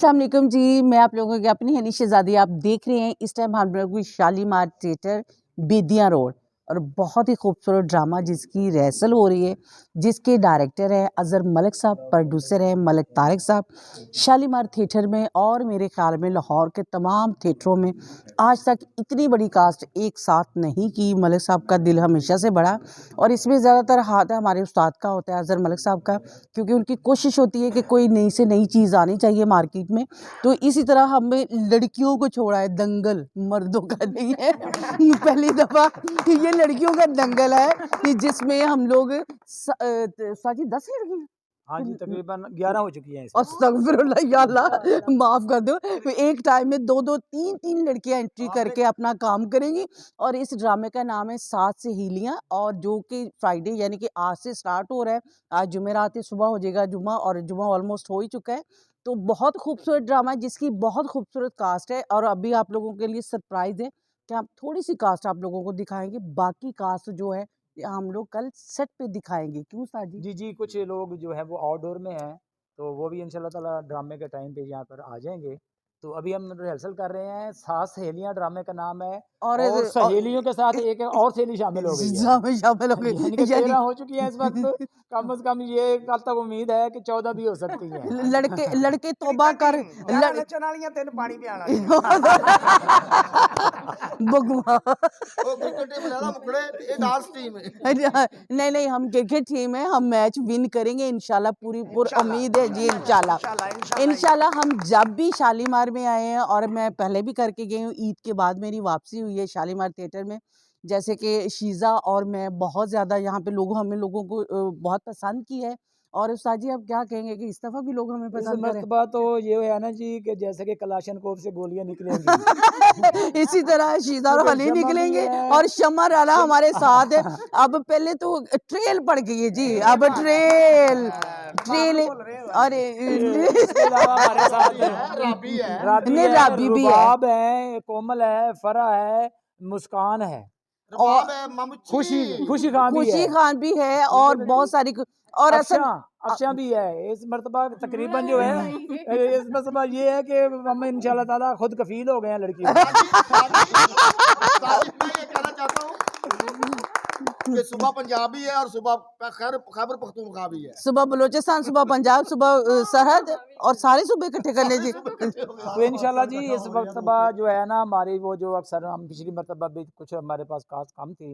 अस्सलामुअलैकुम जी, मैं आप लोगों की अपनी हनी शहज़ादी। आप देख रहे हैं इस टाइम हम लोग भी शालीमार थिएटर बेदियाँ रोड और बहुत ही खूबसूरत ड्रामा जिसकी रिहर्सल हो रही है, जिसके डायरेक्टर हैं अज़हर मलिक साहब, प्रोड्यूसर हैं मलिक तारिक साहब। शालीमार थिएटर में और मेरे ख्याल में लाहौर के तमाम थिएटरों में आज तक इतनी बड़ी कास्ट एक साथ नहीं की। मलिक साहब का दिल हमेशा से बड़ा और इसमें ज़्यादातर हाथ हमारे उस्ताद का होता है, अज़हर मलिक साहब का, क्योंकि उनकी कोशिश होती है कि कोई नई से नई चीज़ आनी चाहिए मार्केट में। तो इसी तरह हमने लड़कियों को छोड़ा है, दंगल मर्दों का नहीं है। पहली दफ़ा ये लड़कियों का दंगल है कि जिसमें हम लोग साजी 10 लड़कियाँ, हाँ जी, तकरीबन 11 हो चुकी हैं इसमें। अस्तगफिरुल्लाह या अल्लाह माफ़ कर दो। एक टाइम में 2-2 3-3 लड़कियाँ एंट्री करके अपना काम करेंगी और इस ड्रामे का नाम है 7 सहेलियाँ, और जो कि फ्राइडे यानी कि आज से स्टार्ट हो रहा है। आज जुमेरात है, सुबह हो जाएगा जुम्मा और जुम्मा ऑलमोस्ट हो ही चुका है। तो बहुत खूबसूरत ड्रामा है जिसकी बहुत खूबसूरत कास्ट है और अभी आप लोगों के लिए सरप्राइज़ है कि हम थोड़ी-सी कास्ट आप लोगों को दिखाएँगे। बाकी कास्ट जो है हम लोग कल सेट पे दिखाएँगे। क्यों साजी? जी, जी, कुछ लोग जो है वो आउटडोर में हैं, तो वो भी इंशाल्लाह ताला ड्रामे के टाइम पे यहाँ पर आ जाएँगे। तो अभी हम रिहर्सल कर रहे हैं, 7 सहेलियाँ ड्रामे का नाम है और सहेलियों के साथ एक और सहेली शामिल हो गई है। शामिल हो यानी गई कि यानी 13 हो चुकी हैं इस वक़्त। कम से कम ये कल तक उम्मीद है कि 14 भी हो सकती हैं। लड़के लड़के तौबा कर नचण वालियां 3 पानी पियाण वालियां बगुआ ਉਹ ਕ੍ਰਿਕਟ ਟੀਮ ਜ਼ਿਆਦਾ ਮੁਕੜੇ ਇਹ ਡਾਂਸ ਟੀਮ ਹੈ नहीं नहीं, हम क्रिकेट टीम है, हम मैच विन करेंगे इंशाल्लाह। पूरी उम्मीद है जी इंशाल्लाह। इंशाल्लाह हम जब भी शालीमार में आए हैं और मैं पहले भी करके गई हूँ, ईद के बाद मेरी वापसी हुई है शालीमार थिएटर में। जैसे कि शीज़ा और मैं बहुत ज़्यादा यहाँ पे हमें लोगों को बहुत पसंद की है। और उस्ताद जी आप क्या कहेंगे कि इस दफ़ा भी लोग हमें इस पसंद करें? मर्तबा तो ये है ना जी कि जैसे कि कलाशनकोव से गोलियाँ निकलेंगी। इसी तरह शीज़ा और क्योंकि हनी शम्मा भी निकलेंगे है। और शम्मा राना हमारे साथ है। अब पहले तो ट्रेल पड़ गई है जी, अब ट्रेल ट्रेल और इसके अलावा हमारे साथ ਰਾਬੀ ਹੈ राबी नहीं, है, राबी भी है। रुबाब है, कोमल है, फरा है, मुस्कान है, ਰਬਾਬ ਹੈ ਮਮਚੀ खुशी खान भी खुशी है, खान भी है और बहुत सारी और अफशा असल अफशा भी है। इस मर्तबा तकरीबन जो है इस मर्तबा ये है कि हम इंशाल्लाह ताला खुद कफील हो गए हैं लड़कियों के। साजिद मैं ये कहना चाहता हूँ कि सुबह पंजाबी है और सुबह खैबर पख्तूनख्वा भी है सुबह बलूचिस्तान, सुबह पंजाब, सुबह सरहद और सारे सूबे इकट्ठे कर ले जी। तो इंशाल्लाह जी इस मर्तबा जो है ना हमारी वो जो अक्सर हम पिछली मर्तबा भी कुछ हमारे पास कास्ट कम थी,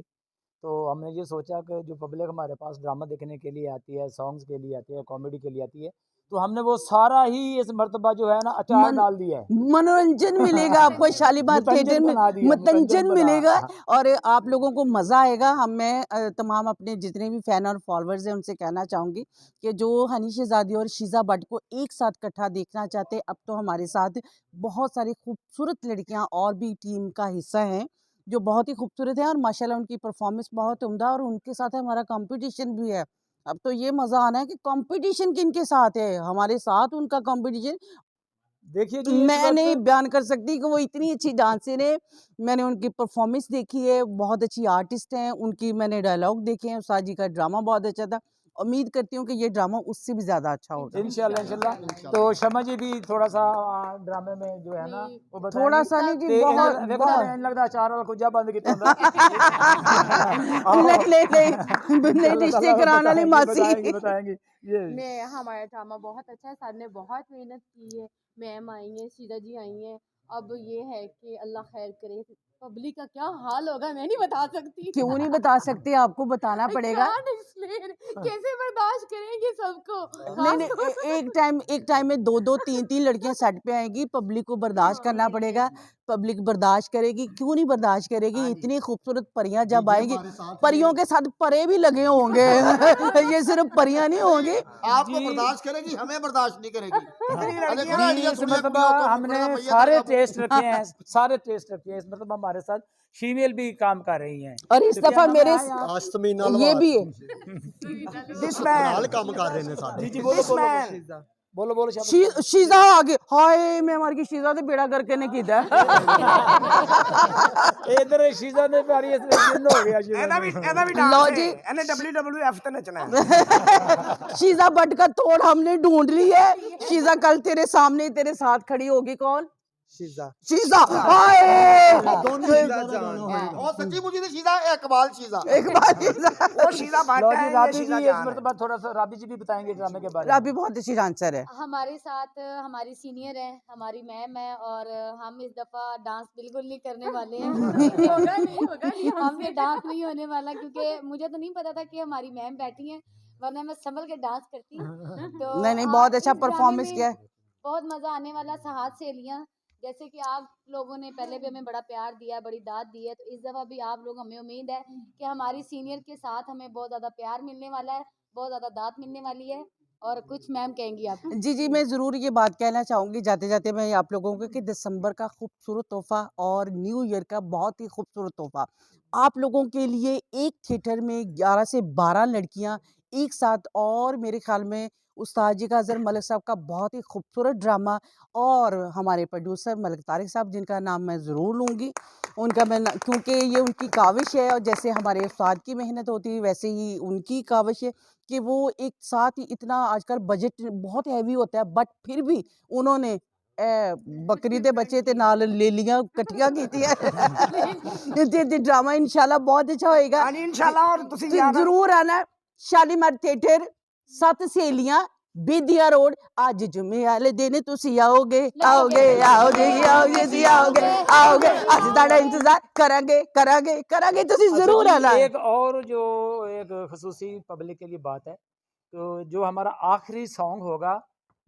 तो हमने ये सोचा कि जो पब्लिक हमारे पास ड्रामा देखने के लिए आती है, सॉन्ग्स के लिए आती है, कॉमेडी के लिए आती है, तो हमने वो सारा ही इस मर्तबा जो है ना अचार डाल दिया है। मनोरंजन मिलेगा आपको शालीमार थिएटर में, बना दिया, मतंजन बना। मिलेगा और आप लोगों को मज़ा आएगा। मैं तमाम अपने जितने भी फ़ैन और फॉलोअर्स हैं उनसे कहना चाहूँगी कि जो हनी शहज़ादी और शीज़ा भट्ट को एक साथ इकट्ठा देखना चाहते हैं, अब तो हमारे साथ बहुत सारी खूबसूरत लड़कियाँ और भी टीम का हिस्सा हैं जो बहुत ही खूबसूरत हैं और माशाल्लाह उनकी परफॉर्मेंस बहुत उम्दा और उनके साथ हमारा कंपटीशन भी है। अब तो ये मज़ा आना है कि कंपटीशन किनके साथ है, हमारे साथ उनका कंपटीशन। देखिए जी इस मैं नहीं वक्त बयान कर सकती कि वो इतनी अच्छी डांसर है। मैंने उनकी परफॉर्मेंस देखी है, बहुत अच्छी आर्टिस्ट हैं, उनकी मैंने डायलॉग देखे हैं, उस्ताद जी का ड्रामा बहुत अच्छा था। उम्मीद करती हूँ कि ये ड्रामा उससे भी ज़्यादा अच्छा होगा। इंशाल्लाह इंशाल्लाह। तो शमा जी भी थोड़ा सा ड्रामे में जो है ना वो बताएंगी। थोड़ा सा नहीं जी, बहुत देखो बहुत ना लगता अचार वाला कुजा बंद किया होंदा। नहीं नहीं नहीं, रिश्ते कराने वाली मासी। बताएंगी ये मैं हमारा ड्रामा बहुत अच्छा है, सर ने बहुत मेहनत की है, मैम आई हैं, शीला जी आई हैं। अब ये है कि अल्लाह खैर करे, पब्लिक का क्या हाल होगा मैं नहीं बता सकती। क्यों नहीं बता सकते, आपको बताना पड़ेगा। कैसे बर्दाश्त करेंगे सबको। नहीं नहीं, एक टाइम में 2-2 3-3 लड़कियां सेट पे आएंगी, पब्लिक को बर्दाश्त करना पड़ेगा। पब्लिक बर्दाश्त करेगी, क्यों नहीं बर्दाश्त करेगी। इतनी खूबसूरत परियां जब आएंगी, परियों के साथ परे भी लगे होंगे। ये सिर्फ परियां नहीं होंगे। आपको बर्दाश्त करेगी, हमें बर्दाश्त नहीं करेगी। इस मर्तबा हमने सारे टेस्ट रखे हैं, सारे टेस्ट रखे हैं। इस मर्तबा हमारे साथ फीमेल भी काम कर रही हैं और इस दफा मेरे आस्तमीना ये भी है ਨਾਲ ਕੰਮ ਕਰ ਰਹੇ ਨੇ ਸਾਡੇ जी जी बोलो बोलो बोलो बोलो शाबाश। शीजा आगे हाय मैं मर गई शीजा ते बेड़ा करके ने कीता इधर शीजा ने प्यारी जिन्न हो गया शीजा ਇਹਦਾ ਵੀ ने। ਇਹਦਾ ਵੀ ਲਓ ਡਾਂਸ ਜੀ। ਹੈ ਇਹਨੇ WWF ਤੇ ਨੱਚਣਾ है। शीजा बट का तोड़ हमने ढूंढ ली है। शीजा कल तेरे सामने तेरे साथ खड़ी होगी कौन? शीजा शीजा हाय और सच्ची मुझी दी शीजा इकबाल शीजा एक बार शीजा वो शीजा लो भट्ट जी है ये राबी जी शीजा इस जान है। मर्तबा थोड़ा सा राबी जी भी बताएंगे ड्रामे के बारे में। राबी बहुत अच्छी डांसर है। हमारे साथ हमारी सीनियर है, हमारी मैम है, और हम इस दफा डांस बिल्कुल नहीं करने वाले हैं। होगा नहीं हम ये डांस नहीं होने वाला, क्योंकि मुझे तो नहीं पता था कि हमारी मैम बैठी हैं, वरना मैं संभल के डांस करती। तो नहीं बहुत आज अच्छा इस ड्रामे परफॉर्मेंस में किया है। बहुत मजा आने वाला। साहस सहेलियां, जैसे कि आप लोगों ने पहले भी हमें बड़ा प्यार दिया, बड़ी दाद दी है, तो इस दफा भी आप लोग, हमें उम्मीद है कि हमारी सीनियर के साथ हमें बहुत ज्यादा प्यार मिलने वाला है, बहुत ज्यादा दाद मिलने वाली है। और कुछ मैम कहेंगी आप। जी मैं ज़रूर ये बात कहना चाहूँगी जाते जाते मैं आप लोगों को कि दिसंबर का खूबसूरत तोहफा और न्यू ईयर का बहुत ही खूबसूरत तोहफा आप लोगों के लिए एक थिएटर में 11 से 12 लड़कियां एक साथ, और मेरे ख्याल में उस्ताद जी का अजहर मलिक साहब का बहुत ही खूबसूरत ड्रामा, और हमारे प्रोड्यूसर मलिक तारिक साहब जिनका नाम मैं ज़रूर लूँगी उनका क्योंकि ये उनकी काविश है, और जैसे हमारे उस्ताद की मेहनत होती है वैसे ही उनकी काविश है कि वो एक साथ ही इतना, आजकल बजट बहुत हैवी होता है बट फिर भी उन्होंने बकरी दे बच्चे ते नाल ले लिया कट्ठियां कीतियां ड्रामा इंशाल्लाह बहुत अच्छा होएगा। हाँ जी इंशाल्लाह। और तुसी तो यार जरूर आना शालीमार थिएटर 7 सहेलियां बेदिया रोड। आज जुम्मे वाले दिन तुसी आओगे आओगे आओगे आओगे जी आओगे आओगे अस ताड़ा इंतजार करांगे करांगे करांगे तुसी अच्छा जरूर जी, आना। एक और जो एक खसूसी पब्लिक के लिए बात है, तो जो हमारा आखिरी सॉन्ग होगा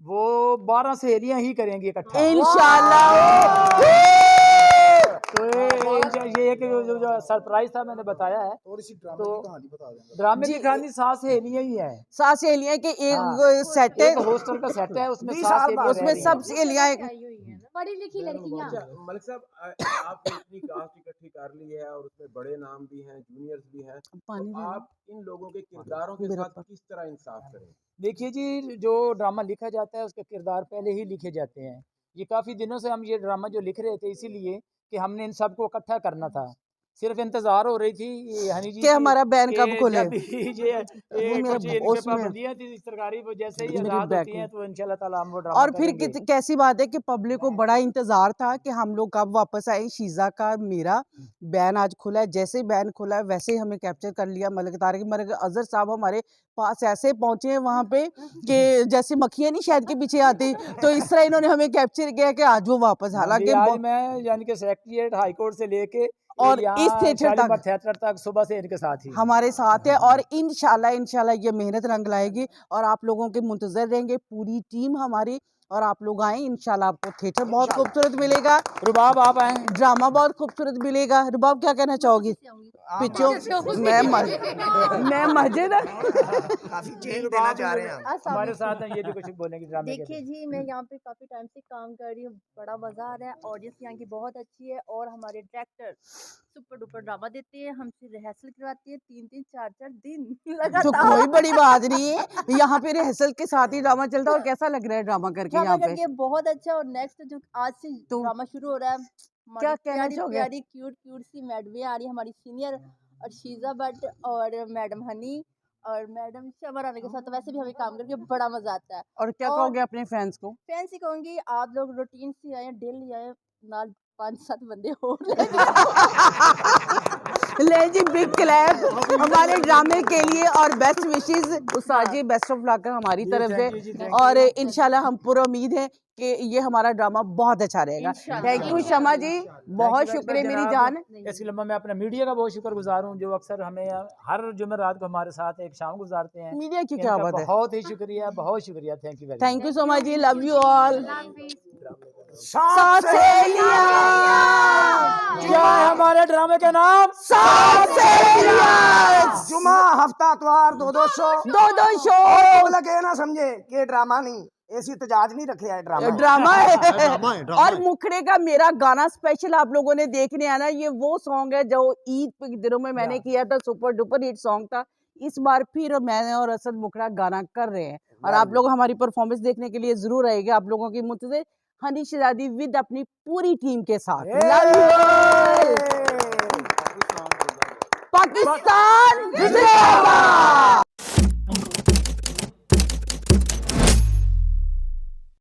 वो 12 सहेलियां ही करेंगी इकट्ठा। इंशाल्लाह तो ये एक जो सरप्राइज था मैंने बताया है। थोड़ी सी ड्रामा तो की कहानी बता देंगे। ड्रामे की कहानी 7 सहेलियां ही है। 7 सहेलियां के एक हाँ, सेट है एक हॉस्टल का सेट है, उसमें 20 7 साल सहेलियां बाद रह उसमें रही सब हैं। सहेलियां पढ़ी लिखी लड़कियां। मलिक साहब आपने इतनी कास्ट इकट्ठी कर ली है और उसमें बड़े नाम भी हैं, जूनियर्स भी हैं, पानी तो आप इन लोगों के किरदारों के मेरा साथ किस तरह इंसाफ करें? देखिए जी, जो ड्रामा लिखा जाता है उसके किरदार पहले ही लिखे जाते हैं। ये काफ़ी दिनों से हम ये ड्रामा जो लिख रहे थे इसीलिए कि हमने इन सबको इकट्ठा करना था। सिर्फ इंतज़ार हो रही थी ये हनी जी कि हमारा बैन कि कब खुले। जब ये वो मेरा कुछ इनके उसमें पाबंदियाँ थी सरकारी, वो जैसे ही मेरी आज़ाद बैक होती में। हैं तो इंशाल्लाह ताला हम वो ड्रामा और फिर करेंगे। कैसी बात है कि पब्लिक को बड़ा इंतजार था कि हम लोग कब वापस आए। शीजा का मेरा बैन आज खुला है, जैसे ही बैन खुला है वैसे ही हमें कैप्चर कर लिया। मलिक तारिक मलिक अजहर साहब हमारे पास ऐसे पहुंचे हैं वहां पे कि जैसे मक्खियां नहीं शहद के पीछे आती, तो इस तरह इन्होंने हमें कैप्चर किया कि आज वो वापस, जी, हालांकि आज मैं यानी कि सेक्रेटेरिएट हाई कोर्ट से लेके और इस यहाँ थिएटर शालीमार तक थिएटर तक सुबह से इनके साथ ही हमारे साथ है, और इंशाल्लाह इंशाल्लाह ये मेहनत रंग लाएगी और आप लोगों के मुंतजर रहेंगे। पूरी टीम हमारी, और आप लोग आए इंशाल्लाह, आपको थिएटर बहुत खूबसूरत मिलेगा, रुबाब आप आए। ड्रामा बहुत खूबसूरत मिलेगा। रुबाब क्या कहना चाहोगी? पिछो मैं मजे ना काफी चेंज देना चाह रहे हैं हम। हमारे साथ हैं, ये भी कुछ बोलेंगे ड्रामे के देखिए जी, मैं यहाँ पे काफ़ी टाइम से काम कर रही हूँ, बड़ा मज़ा आ रहा है, ऑडियंस यहाँ की बहुत अच्छी है, और हमारे डायरेक्टर सुपर डुपर ड्रामा देते हैं, हमसे रिहर्सल करवाते हैं 3-3 4-4 दिन तो लगातार। कोई बड़ी बात नहीं है, यहाँ पे रिहर्सल के साथ ही ड्रामा चलता है। और कैसा लग रहा है ड्रामा करके ड्रामा यहाँ पे? करके बहुत अच्छा। और नेक्स्ट जो आज से तो ड्रामा शुरू हो रहा है, क्या हमारी कहना प्यारी चाहोगे? प्यारी क्यूट क्यूट सी मैडमें आ रही है, हमारी सीनियर और शीजा भट्ट और मैडम हनी और मैडम शमर आने के साथ। तो वैसे भी हमें काम करके बड़ा मजा आता है। और क्या और कहोगे अपने फैंस को? फैंस ही कहूँगी, आप लोग रूटीन से आए, डेली आए, नाल 5-7 बंदे और ले जी बिग क्लैप हमारे ड्रामे के लिए, और best wishes Ustad ji, best of luck हमारी तरफ thank you जी, से, thank you। और इंशाल्लाह हम पूरा उम्मीद है कि ये हमारा ड्रामा बहुत अच्छा रहेगा। थैंक यू शमा जी, बहुत शुक्रिया मेरी जान। इसके लिए मैं अपना मीडिया का बहुत शुक्रगुजार हूँ जो अक्सर हमें हर जुमेरात को हमारे साथ एक शाम गुजारते हैं। मीडिया की क्या इनका बात है? बहुत ही शुक्रिया, बहुत शुक्रिया। Thank you very thank you so much ji, love you all. सात क्या है हमारे ड्रामे का नाम? जुमा हफ्ता इतवार 2-2 शो। दो शो लगे ना समझे कि ड्रामा नहीं, ऐसी तजाज नहीं रखे है ड्रामा। ड्रामा है। ड्रामा है। और मुखड़े का मेरा गाना स्पेशल आप लोगों ने देखने आना। ये वो सॉन्ग है जो ईद के दिनों में मैंने किया था, सुपर डुपर हिट सॉन्ग था। इस बार फिर मैंने और असद मुखड़ा गाना कर रहे हैं, और आप लोग हमारी परफॉर्मेंस देखने के लिए जरूर आएंगे। आप लोगों की मुंतज़िर हनी शहजादी विद अपनी पूरी टीम के साथ। Love you. पाकिस्तान जिंदाबाद।